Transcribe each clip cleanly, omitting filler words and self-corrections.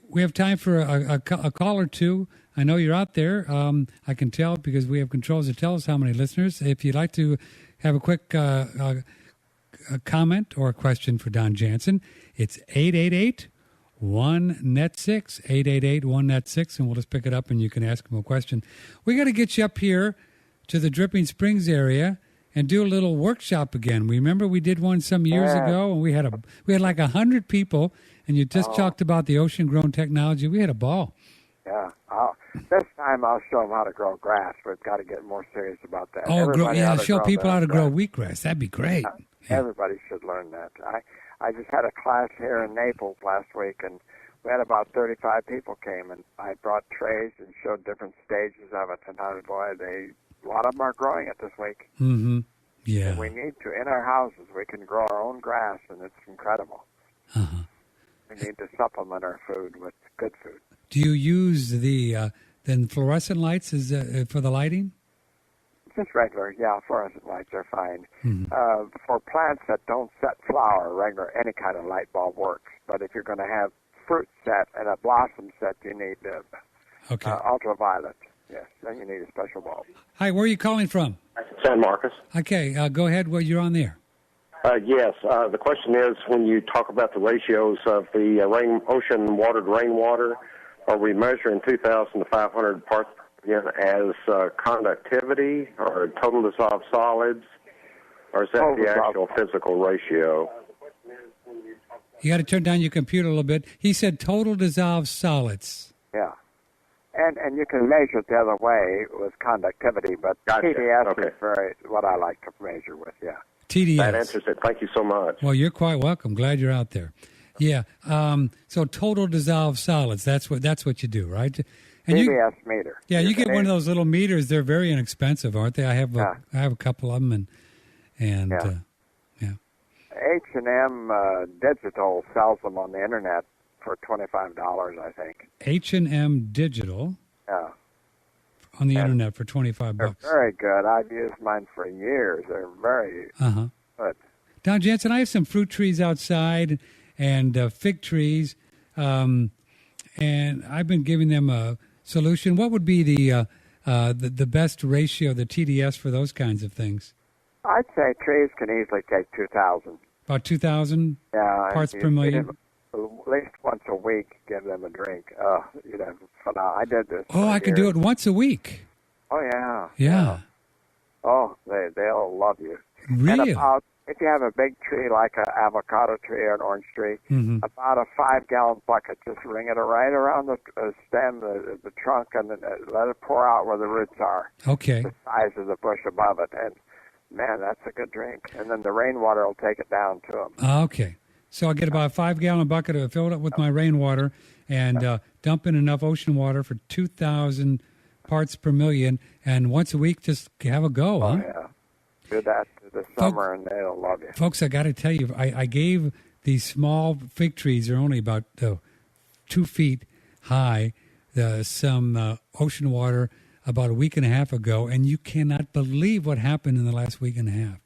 We have time for a call or two. I know you're out there. I can tell because we have controls that tell us how many listeners. If you'd like to have a quick a comment or a question for Don Jansen, it's 888-1-NET-6, 888-1-NET-6, and we'll just pick it up and you can ask him a question. We got to get you up here to the Dripping Springs area and do a little workshop again. Remember we did one some years ago, and we had like 100 people, and you just talked about the ocean-grown technology. We had a ball. Yeah. This time I'll show them how to grow grass. We've got to get more serious about that. Show people how to grow wheatgrass. That'd be great. Everybody should learn that. I just had a class here in Naples last week, and we had about 35 people came, and I brought trays and showed different stages of it, and a lot of them are growing it this week. Mm-hmm. Yeah. And we need to, in our houses, we can grow our own grass, and it's incredible. Uh-huh. We need to supplement our food with good food. Do you use the fluorescent lights for the lighting? Just regular, fluorescent lights are fine. Mm-hmm. For plants that don't set flower, regular, any kind of light bulb works. But if you're going to have fruit set and a blossom set, you need ultraviolet. Yes, then you need a special bulb. Hi, where are you calling from? San Marcos. Okay, go ahead. Well, you're on there. Yes. The question is, when you talk about the ratios of the ocean-watered rainwater, are we measuring 2,000 to 500 parts per million as conductivity or total dissolved solids, or is that the actual physical ratio? You got to turn down your computer a little bit. He said total dissolved solids. Yeah. And you can measure it the other way with conductivity, but TDS is what I like to measure with, TDS. That answers it. Thank you so much. Well, you're quite welcome. Glad you're out there. Yeah. So total dissolved solids, that's what you do, right? And TDS meter. Yeah, you get one of those little meters. They're very inexpensive, aren't they? I have a couple of them, and H&M Digital sells them on the internet for $25, I think. H&M Digital. Yeah. On the internet for $25. They're very good. I've used mine for years. They're very good. Don Jansen, I have some fruit trees outside and fig trees, and I've been giving them a solution. What would be the best ratio, the TDS, for those kinds of things? I'd say trees can easily take 2,000. About 2,000 parts per million? At least once a week, give them a drink. I did this. Oh, I can do it once a week. Oh, yeah. Yeah. Oh, they'll love you. Really? And if you have a big tree like an avocado tree or an orange tree, about a 5-gallon bucket, just ring it right around the stem, the trunk, and then let it pour out where the roots are. Okay. The size of the bush above it. And, man, that's a good drink. And then the rainwater will take it down to them. Okay. So I'll get about a 5-gallon bucket of it, fill it up with my rainwater, and dump in enough ocean water for 2,000 parts per million. And once a week, just have a go, huh? Yeah. Do that this summer, and they'll love you. Folks, I got to tell you, I gave these small fig trees, they're only about 2 feet high, some ocean water about a week and a half ago, and you cannot believe what happened in the last week and a half.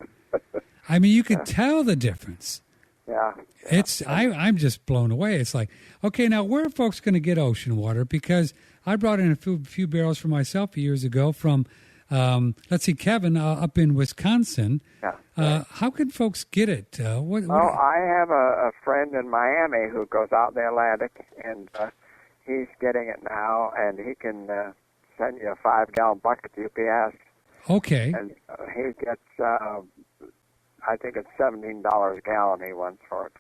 I mean, you could tell the difference. Yeah. I'm just blown away. It's like, okay, now where are folks going to get ocean water? Because I brought in a few barrels for myself years ago from, Kevin up in Wisconsin. Yeah. How can folks get it? I have a friend in Miami who goes out in the Atlantic, and he's getting it now, and he can send you a 5-gallon bucket to UPS. Okay. And he gets, I think it's $17 a gallon he wants for it.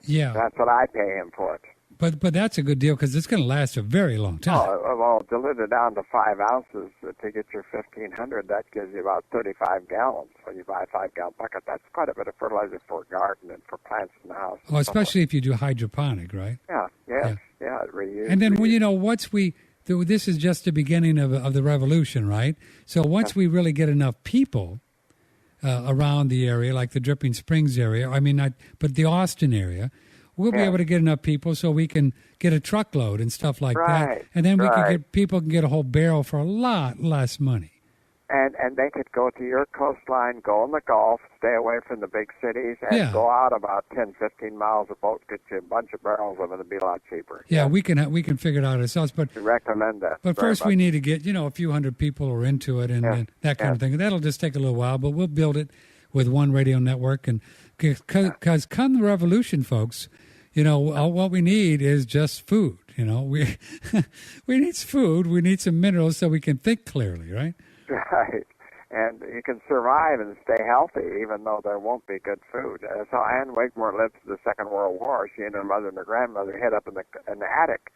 Yeah. That's what I pay him for it. But that's a good deal because it's going to last a very long time. Well, diluted down to 5 ounces to get your 1,500, that gives you about 35 gallons. When you buy a 5-gallon bucket, that's quite a bit of fertilizer for a garden and for plants in the house. Oh, especially if you do hydroponic, right? Yeah, it reuses. And then, this is just the beginning of the revolution, right? So once we really get enough people around the area, like the Dripping Springs area, but the Austin area, we'll be able to get enough people so we can get a truckload and stuff like that. And then people can get a whole barrel for a lot less money. And they could go to your coastline, go in the Gulf, stay away from the big cities, and go out about 10, 15 miles. A boat get you a bunch of barrels of it. It'd be a lot cheaper. Yeah, we can figure it out ourselves. But I recommend that. But first, we need to get a few hundred people are into it and that kind of thing. That'll just take a little while, but we'll build it with One Radio Network. And because come the revolution, folks, what we need is just food. We we need food. We need some minerals so we can think clearly, right? Right. And you can survive and stay healthy even though there won't be good food. So Anne Wigmore lived through the Second World War. She and her mother and her grandmother hid up in the attic.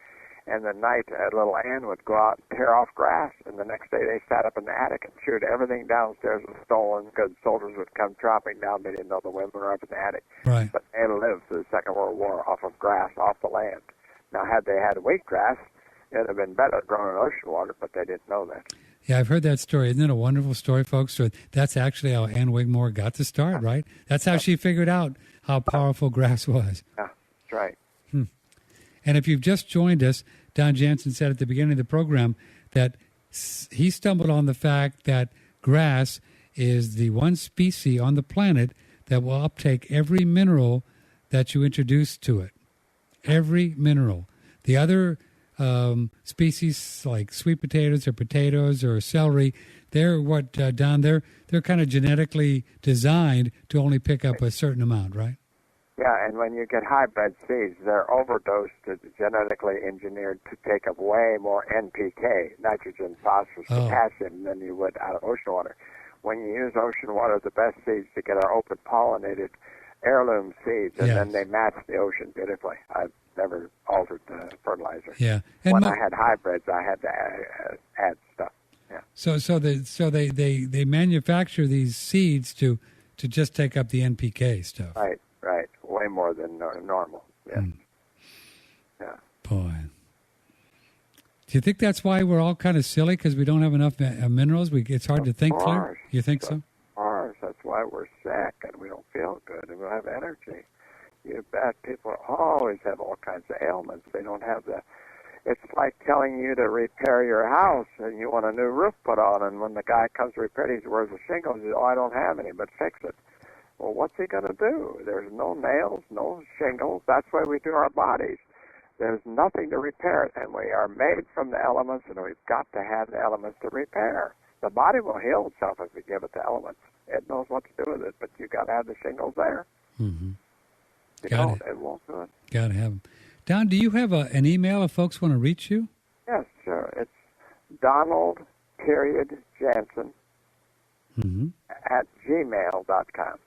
And the night, little Anne would go out and tear off grass. And the next day they sat up in the attic and chewed everything downstairs was stolen because soldiers would come dropping down. They didn't know the women were up in the attic. Right. But Anne lived through the Second World War off of grass, off the land. Now, had they had wheatgrass, it would have been better grown in ocean water, but they didn't know that. Yeah, I've heard that story. Isn't it a wonderful story, folks? So that's actually how Anne Wigmore got to start, right? That's how she figured out how powerful grass was. Yeah, that's right. And if you've just joined us, Don Jansen said at the beginning of the program that he stumbled on the fact that grass is the one species on the planet that will uptake every mineral that you introduce to it. Every mineral. The other species like sweet potatoes or celery, they're Don? They're kind of genetically designed to only pick up a certain amount, right? Yeah, and when you get hybrid seeds, they're overdosed, genetically engineered to take up way more NPK, nitrogen, phosphorus, potassium, than you would out of ocean water. When you use ocean water, the best seeds to get are open pollinated heirloom seeds, and then they match the ocean beautifully. I've never altered the fertilizer. Yeah. And when I had hybrids, I had to add stuff. Yeah. So they manufacture these seeds to just take up the NPK stuff. Right. Way more than normal. Yeah. Yeah. Boy. Do you think that's why we're all kind of silly because we don't have enough minerals? It's hard to think clear. You think so? That's why we're sick and we don't feel good and we don't have energy. You bet. People always have all kinds of ailments. They don't have the. It's like telling you to repair your house and you want a new roof put on, and when the guy comes to repair it, he wears the shingles. He says, "Oh, I don't have any, but fix it." Well, what's he going to do? There's no nails, no shingles. That's why we do our bodies. There's nothing to repair it, and we are made from the elements, and we've got to have the elements to repair. The body will heal itself if we give it the elements. It knows what to do with it, but you got to have the shingles there. Mm-hmm. It won't do it. Got to have them. Don, do you have an email if folks want to reach you? Yes, sure. It's Donald.Jansen at gmail.com.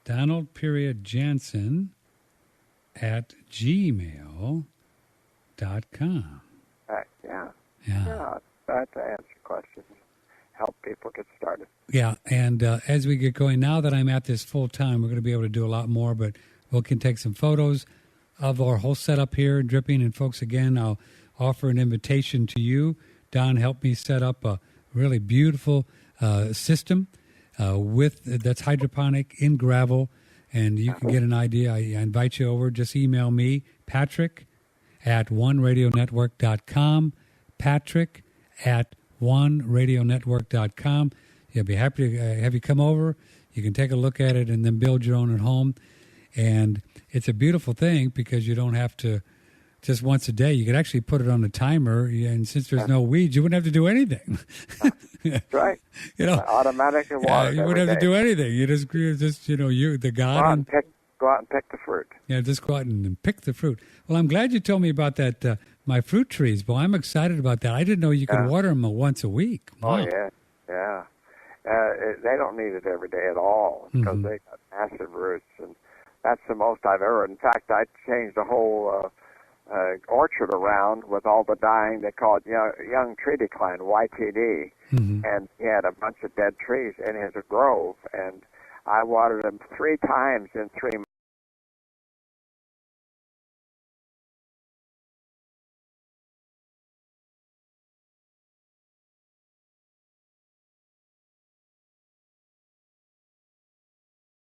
Donald.Jansen at gmail.com. Right, yeah. Try to answer questions, help people get started. Yeah, and as we get going, now that I'm at this full time, we're going to be able to do a lot more, but we can take some photos of our whole setup here, dripping. And folks, again, I'll offer an invitation to you. Don helped me set up a really beautiful system that's hydroponic in gravel, and you can get an idea. I invite you over. Just email me, Patrick at oneradionetwork.com, Patrick at oneradionetwork.com. I'll be happy to have you come over. You can take a look at it and then build your own at home. And it's a beautiful thing because you don't have to just once a day. You could actually put it on a timer, and since there's no weeds, you wouldn't have to do anything. That's right. Automatic water. You wouldn't have to do anything. You just the garden. Go out and pick the fruit. Yeah, just go out and pick the fruit. Well, I'm glad you told me about that. My fruit trees. Well, I'm excited about that. I didn't know you could water them once a week. Wow. Oh yeah. They don't need it every day at all because they got massive roots, and that's the most I've ever. In fact, I changed the whole orchard around with all the dying. They call it young tree decline, YTD, and he had a bunch of dead trees in his grove, and I watered them 3 times in 3 months.